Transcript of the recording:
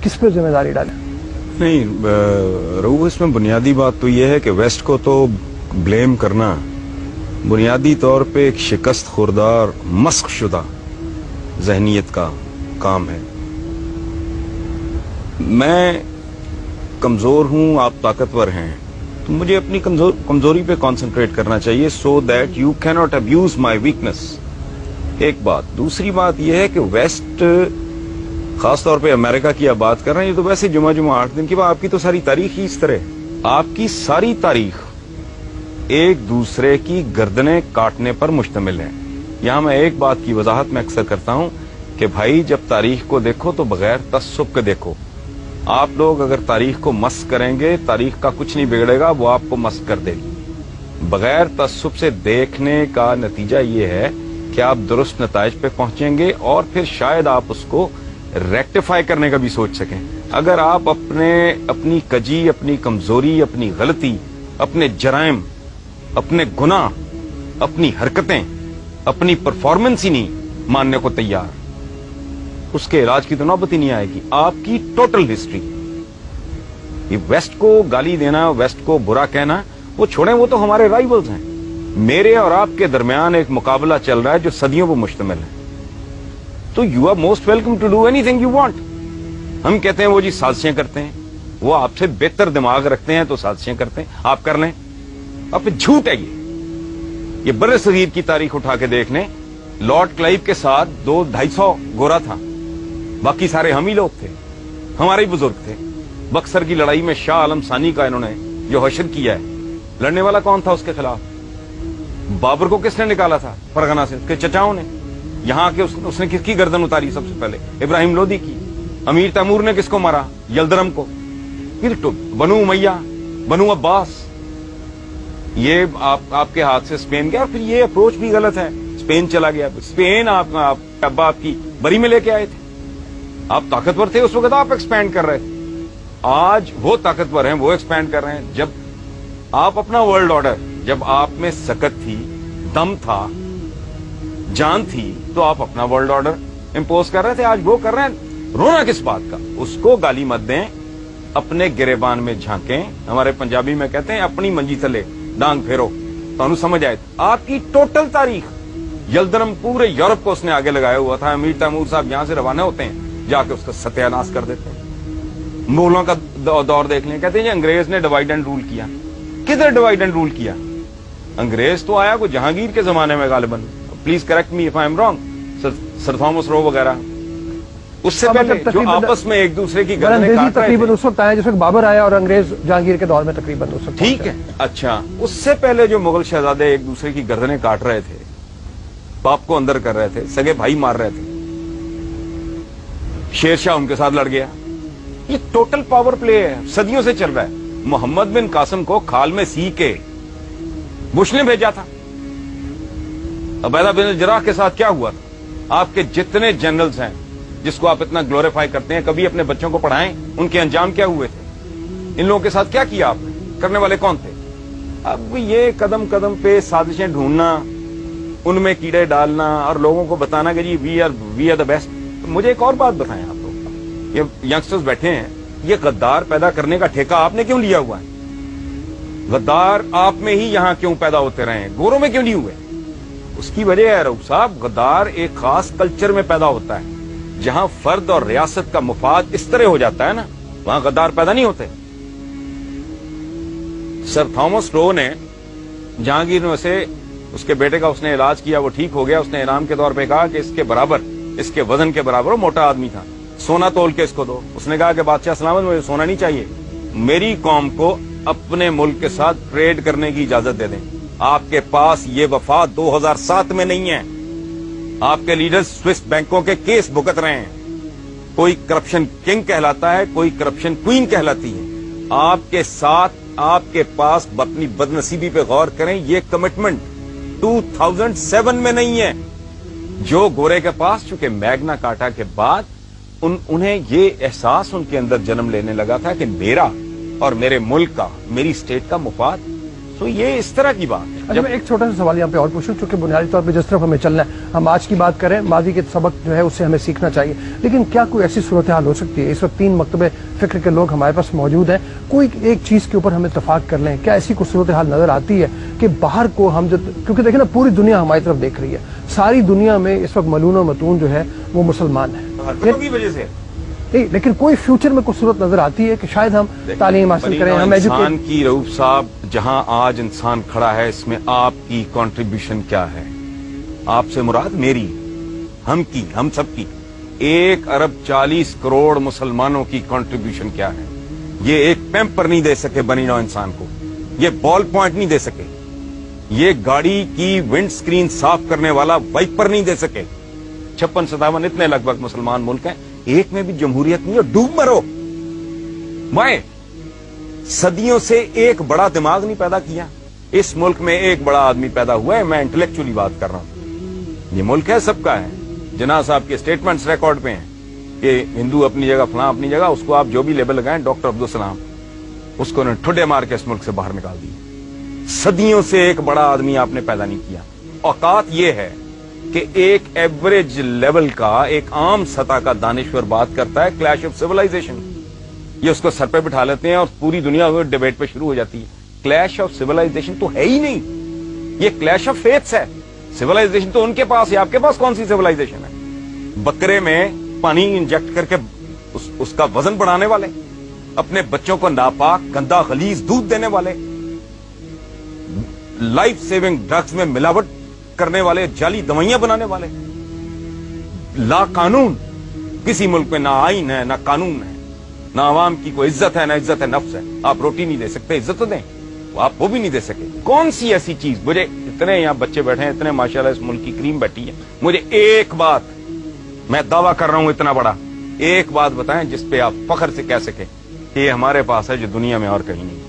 किस पे जिम्मेदारी डालें? नहीं रहू, इसमें बुनियादी बात तो यह है कि वेस्ट को तो ब्लेम करना बुनियादी तौर पे एक शिकस्त खुरदार मस्क शुदा जहनीत का काम है। मैं कमजोर हूं, आप ताकतवर हैं, तो मुझे अपनी कमजोरी पे कंसंट्रेट करना चाहिए, so that you can not abuse my weakness. एक बात। दूसरी बात यह है कि वेस्ट, खासतौर पे अमेरिका की आप बात कर रहे हैं, ये तो वैसे जुमा 8 दिन की बात, आपकी तो सारी तारीख ही इस तरह, आपकी सारी तारीख एक दूसरे की गर्दनें काटने पर मुश्तमिल है। यहां मैं एक बात की वजाहत में अक्सर करता हूं कि भाई जब तारीख को देखो तो बगैर तस्सुब के देखो। आप लोग अगर तारीख को मस्क करेंगे, तारीख का कुछ नहीं बिगड़ेगा, वो आपको मस्क कर देगी। बगैर तस्सुब से देखने का नतीजा ये है कि आप दुरुस्त नताइज पे पहुंचेंगे और फिर शायद आप उसको रेक्टिफाई करने का भी सोच सकें। अगर आप अपनी कजी, अपनी कमजोरी, अपनी गलती, अपने जराइम, अपने गुनाह, अपनी हरकतें, अपनी परफॉर्मेंस ही नहीं मानने को तैयार, उसके इलाज की तो नौबत ही नहीं आएगी। आपकी टोटल हिस्ट्री, ये वेस्ट को गाली देना, वेस्ट को बुरा कहना, वो छोड़ें, वो तो हमारे राइवल्स हैं। मेरे और आपके दरमियान एक मुकाबला चल रहा है जो सदियों पर मुश्तमिल है। तो you are most welcome to do anything you want. हम कहते हैं वो जी साजिशें करते हैं, वो आपसे बेहतर दिमाग रखते हैं तो साजिशें करते हैं, आप कर लें। अब झूठ है ये बर्रे सगीर की तारीख उठा के देख लें, लॉर्ड क्लाइव के साथ 200-250 गोरा था, बाकी सारे हम ही लोग थे, हमारे ही बुजुर्ग थे। बक्सर की लड़ाई में शाह आलम सानी का इन्होंने जो हशर किया है, लड़ने वाला कौन था उसके खिलाफ? बाबर को किसने निकाला था फरगना से? उसके चचाओं ने। यहां के उसने किसकी गर्दन उतारी सबसे पहले? इब्राहिम लोदी की। अमीर तैमूर ने किसको मारा? यलदरम को। फिर तो बनु उमैया, बनु अब्बास, ये आपके हाथ से स्पेन गया। और फिर ये अप्रोच भी गलत है, स्पेन चला गया। स्पेन अब्बा आपकी बरी में लेके आए थे, आप ताकतवर थे उस वक्त, आप एक्सपैंड कर रहे थे। आज वो ताकतवर हैं, वो एक्सपैंड कर रहे हैं। जब आप अपना वर्ल्ड ऑर्डर, जब आप में सकत थी, दम था, जान थी, तो आप अपना वर्ल्ड ऑर्डर इंपोज कर रहे थे। आज वो कर रहे हैं। रोना किस बात का? उसको गाली मत दें, अपने गिरेबान में झांकें। हमारे पंजाबी में कहते हैं अपनी मंजी तले डांग फेरो, तो समझ आए। आपकी टोटल तारीख, यलदरम पूरे यूरोप को उसने आगे लगाया हुआ था। अमीर तैमूर साहब यहां से रवाना होते हैं, जाके उसका सत्यानाश कर देते हैं। मुगलों का दौर देख लें, कहते हैं जी अंग्रेज ने डिवाइड एंड रूल किया। किधर डिवाइड एंड रूल किया? अंग्रेज तो आया को जहांगीर के जमाने में गालिबन, please correct me if I am wrong, sir Thomas Roe वगैरह। उससे पहले जो आपस में एक दूसरे की गर्दनें काट रहे थे, उस वक्त आया जिस वक्त बाबर आया, और अंग्रेज जहांगीर के दौर में तकरीबन उस वक्त। ठीक है, अच्छा, उससे पहले जो मुगल शहजादे एक दूसरे की गर्दनें काट रहे थे, बाप को अंदर कर रहे थे, सगे भाई मार रहे थे, शेरशाह उनके साथ लड़ गया। ये टोटल पावर प्ले है, सदियों से चल रहा है। मोहम्मद बिन कासिम को खाल में सी के बुश ने भेजा था। अबैदा बिन जराह के साथ क्या हुआ था? आपके जितने जनरल्स हैं जिसको आप इतना ग्लोरीफाई करते हैं, कभी अपने बच्चों को पढ़ाएं, उनके अंजाम क्या हुए थे? इन लोगों के साथ क्या किया आपने? करने वाले कौन थे? अब ये कदम कदम पे साजिशें ढूंढना, उनमें कीड़े डालना और लोगों को बताना कि जी वी आर द बेस्ट। मुझे एक और बात बताएं आप लोग, ये यंगस्टर्स बैठे हैं, ये गद्दार पैदा करने का ठेका आपने क्यों लिया हुआ है? गद्दार आप में ही यहां क्यों पैदा होते रहे हैं, गोरों में क्यों नहीं हुए? उसकी वजह है रऊफ साहब, गद्दार एक खास कल्चर में पैदा होता है, जहां फर्द और रियासत का मुफाद इस तरह हो जाता है ना, वहां गद्दार पैदा नहीं होते। सर थॉमस रो ने जहांगीर में से उसके बेटे का उसने इलाज किया, वो ठीक हो गया। उसने इनाम के तौर पे कहा कि इसके बराबर, इसके वजन के बराबर, वो मोटा आदमी था, सोना तोल के इसको दो। उसने कहा कि बादशाह सलामत, मुझे सोना नहीं चाहिए, मेरी कौम को अपने मुल्क के साथ ट्रेड करने की इजाजत दे दें। आपके पास ये वफा 2007 में नहीं है। आपके लीडर्स स्विस बैंकों के केस भुगत रहे हैं। कोई करप्शन किंग कहलाता है, कोई करप्शन क्वीन कहलाती है। आपके साथ, आपके पास अपनी बदनसीबी पे गौर करें, ये कमिटमेंट 2007 में नहीं है। जो गोरे के पास, चूंकि मैग्ना कार्टा के बाद उन्हें ये एहसास उनके अंदर जन्म लेने लगा था कि मेरा और मेरे मुल्क का, मेरी स्टेट का मुफाद तो ये इस तरह की बात है। अच्छा, मैं एक छोटा सा सवाल यहाँ पे और पूछूं, चूंकि बुनियादी तौर पे जिस तरफ हमें चलना है, हम आज की बात करें, माजी के सबक जो है उससे हमें सीखना चाहिए, लेकिन क्या कोई ऐसी सूरत हाल हो सकती है, इस वक्त 3 मकतबे फिक्र के लोग हमारे पास मौजूद हैं, कोई एक चीज के ऊपर हम इत्तफाक कर लें, क्या ऐसी कोई सूरत हाल नजर आती है कि बाहर को हम क्योंकि देखें ना, पूरी दुनिया हमारी तरफ देख रही है, सारी दुनिया में इस वक्त मलून और मतून जो है वो मुसलमान है, हरकतों की वजह से नहीं, लेकिन कोई फ्यूचर में कुछ सूरत नजर आती है कि शायद हम तालीम हासिल करें, हम इंसान की रऊफ साहब, जहां आज इंसान खड़ा है, इसमें आपकी कंट्रीब्यूशन क्या है? आपसे मुराद मेरी, हम की, हम सब की 1 अरब 40 करोड़ मुसलमानों की कंट्रीब्यूशन क्या है? ये एक पैम्पर नहीं दे सके बनी नौ इंसान को, ये बॉल पॉइंट नहीं दे सके, ये गाड़ी की विंड स्क्रीन साफ करने वाला वाइपर नहीं दे सके। 56-57 इतने लगभग मुसलमान मुल्क हैं, एक में भी जमहूरियत नहीं है, डूब मरो। मैं सदियों से एक बड़ा दिमाग नहीं पैदा किया, इस मुल्क में एक बड़ा आदमी पैदा हुआ है, मैं इंटेलेक्चुअली बात कर रहा हूं। ये मुल्क है, सबका है। जिन्ना साहब के स्टेटमेंट्स रिकॉर्ड पे हैं कि हिंदू अपनी जगह, फलां अपनी जगह, उसको आप जो भी लेबल लगाएं, डॉक्टर अब्दुल सलाम, उसको ने ठुड्डे मार के इस मुल्क से बाहर निकाल दिया। सदियों से एक बड़ा आदमी आपने पैदा नहीं किया। औकात ये है कि एक एवरेज लेवल का, एक आम सतह का दानिश्वर बात करता है क्लैश ऑफ सिविलाइजेशन, ये उसको सर पे बिठा लेते हैं और पूरी दुनिया वो डिबेट पे शुरू हो जाती है। क्लैश ऑफ सिविलाइजेशन तो है ही नहीं, ये क्लैश ऑफ फेथ्स है। सिविलाइजेशन तो उनके पास है, आपके पास कौन सी सिविलाइजेशन है? बकरे में पानी इंजेक्ट करके उसका वजन बढ़ाने वाले, अपने बच्चों को नापाक गंदा खलीज दूध देने वाले, लाइफ सेविंग ड्रग्स में मिलावट करने वाले, जाली दवाइयां बनाने वाले, ला कानून, किसी मुल्क में ना आईन है ना कानून है, ना आवाम की कोई इज्जत है ना इज्जत है नफ्स है। आप रोटी नहीं दे सकते, इज्जत तो दें, आप वो भी नहीं दे सके। कौन सी ऐसी चीज, मुझे इतने यहाँ बच्चे बैठे हैं, इतने माशाल्लाह इस मुल्क की क्रीम बैठी है, मुझे एक बात, मैं दावा कर रहा हूं इतना बड़ा, एक बात बताएं जिस पे आप फख्र से कह सके कि ये हमारे पास है जो दुनिया में और कहीं नहीं।